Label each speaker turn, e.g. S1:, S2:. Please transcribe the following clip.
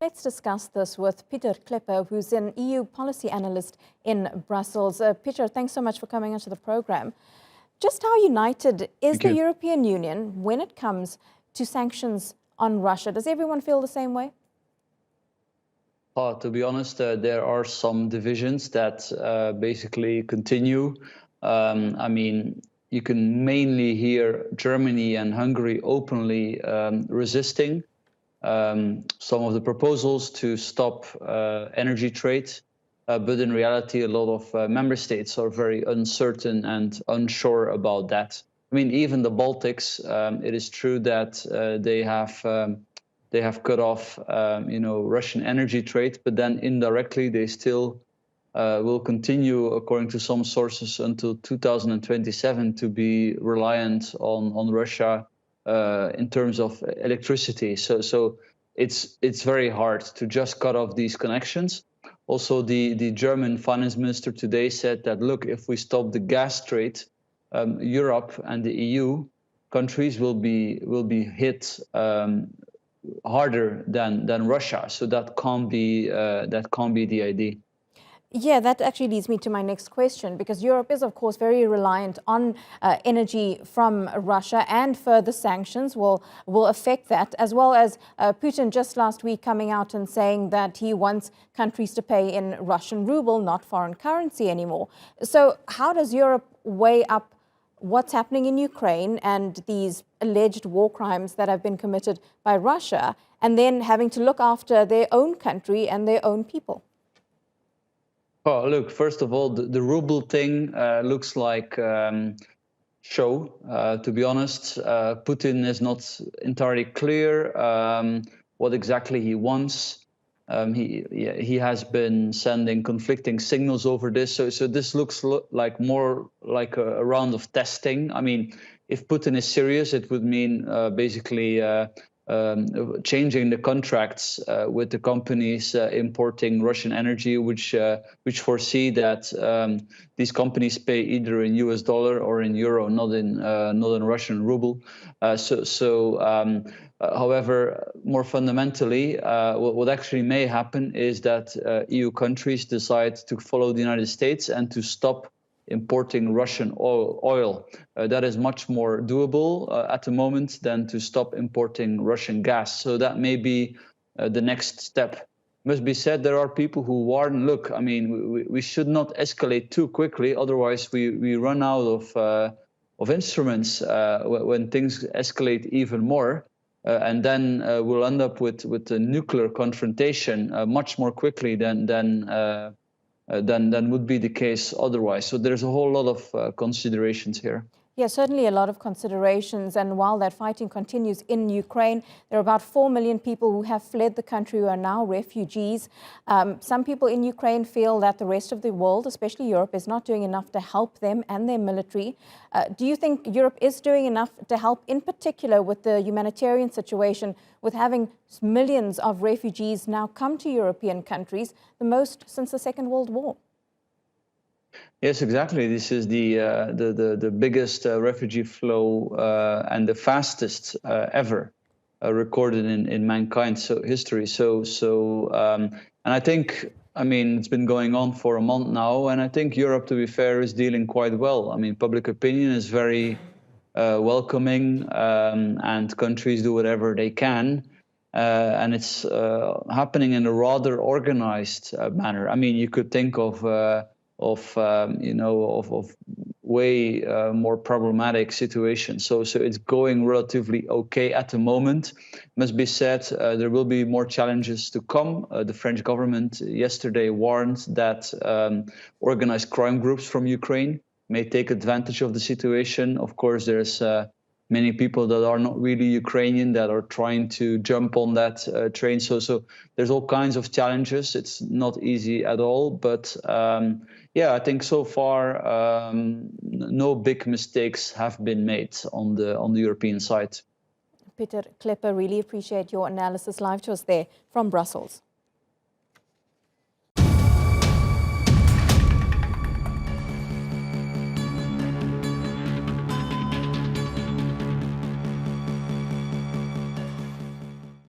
S1: Let's discuss this with Pieter Cleppe, who's an EU policy analyst in Brussels. Pieter, thanks so much for coming onto the program. Just how united is the European Union when it comes to sanctions on Russia? Does everyone feel the same way?
S2: To be honest, there are some divisions that basically continue. I mean, you can mainly hear Germany and Hungary openly resisting some of the proposals to stop energy trade. But in reality, a lot of member states are very uncertain and unsure about that. I mean, even the Baltics, it is true that they have cut off, Russian energy trade, but then indirectly they still will continue, according to some sources, until 2027 to be reliant on Russia in terms of electricity. So it's very hard to just cut off these connections. Also, the German finance minister today said that, look, if we stop the gas trade, Europe and the EU countries will be hit harder than Russia. So that can't be the idea.
S1: Yeah, that actually leads me to my next question, because Europe is, of course, very reliant on energy from Russia, and further sanctions will affect that, as well as Putin just last week coming out and saying that he wants countries to pay in Russian ruble, not foreign currency anymore. So how does Europe weigh up what's happening in Ukraine and these alleged war crimes that have been committed by Russia, and then having to look after their own country and their own people?
S2: Oh, look, first of all, the ruble thing looks like show. To be honest, Putin is not entirely clear what exactly he wants. He has been sending conflicting signals over this. So this looks like more like a round of testing. I mean, if Putin is serious, it would mean basically changing the contracts with the companies importing Russian energy, which foresee that these companies pay either in US dollar or in euro, not in Russian ruble. However, more fundamentally, what actually may happen is that EU countries decide to follow the United States and to stop importing Russian oil. That is much more doable at the moment than to stop importing Russian gas. So that may be the next step. Must be said, there are people who warn, look, I mean, we should not escalate too quickly, otherwise we run out of instruments when things escalate even more. And then we'll end up with a nuclear confrontation much more quickly than would be the case otherwise. So there's a whole lot of considerations here.
S1: Yeah, certainly a lot of considerations. And while that fighting continues in Ukraine, there are about 4 million people who have fled the country who are now refugees. Some people in Ukraine feel that the rest of the world, especially Europe, is not doing enough to help them and their military. Do you think Europe is doing enough to help, in particular with the humanitarian situation, with having millions of refugees now come to European countries, the most since the Second World War?
S2: Yes, exactly. This is the biggest refugee flow and the fastest ever recorded in mankind's history. And I think, I mean, it's been going on for a month now, and I think Europe, to be fair, is dealing quite well. I mean, public opinion is very welcoming, and countries do whatever they can. And it's happening in a rather organized manner. I mean, you could think of way more problematic situations. So it's going relatively okay at the moment. Must be said, there will be more challenges to come. The French government yesterday warned that organized crime groups from Ukraine may take advantage of the situation. Of course, there's many people that are not really Ukrainian that are trying to jump on that train. So there's all kinds of challenges. It's not easy at all. But yeah, I think so far no big mistakes have been made on the European side.
S1: Pieter Cleppe, really appreciate your analysis live to us there from Brussels.